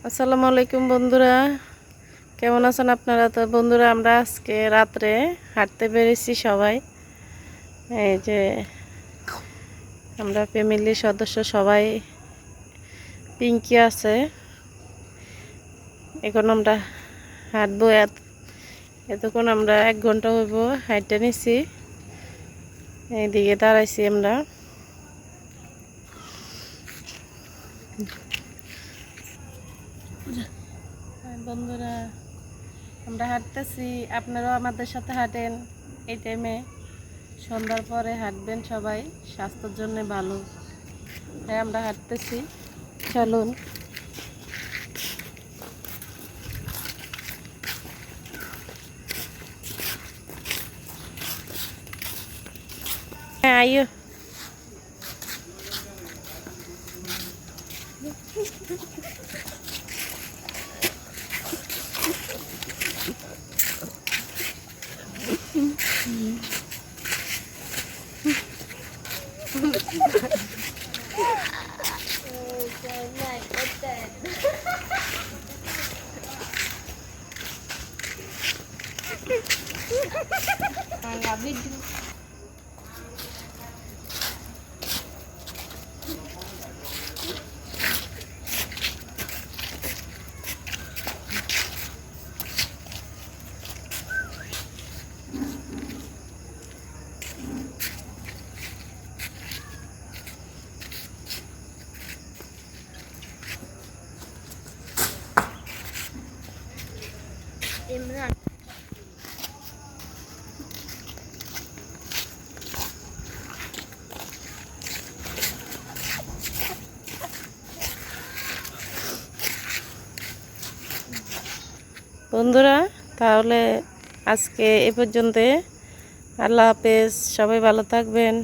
আসসালামু আলাইকুম বন্ধুরা, কেমন আছেন আপনারা? তো বন্ধুরা, আমরা আজকে রাত্রে হাঁটতে বেরিয়েছি সবাই। এই যে আমরা ফ্যামিলির সদস্য সবাই, পিঙ্কি আছে। এখন আমরা হাঁটবো, এতক্ষণ আমরা 1 ঘন্টা হইব হাঁটতে নিছি। এইদিকে দাঁড়াইছি আমরা। বন্ধুরা, আমরা হাঁটতেছি, আপনারাও আমাদের সাথে হাঁটেন। এই টাইমে সন্ধ্যার পরে হাঁটবেন সবাই, স্বাস্থ্যের জন্য ভালো। তাই আমরা হাঁটতেছি, চলুন। হ্যাঁ, আইও। ইমরান, বন্ধুরা, তাহলে আজকে এ পর্যন্ত। আল্লাহ হাফেজ। সবাই ভালো থাকবেন,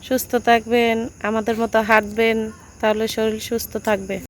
সুস্থ থাকবেন, আমাদের মতো হাঁটবেন, তাহলে শরীর সুস্থ থাকবে।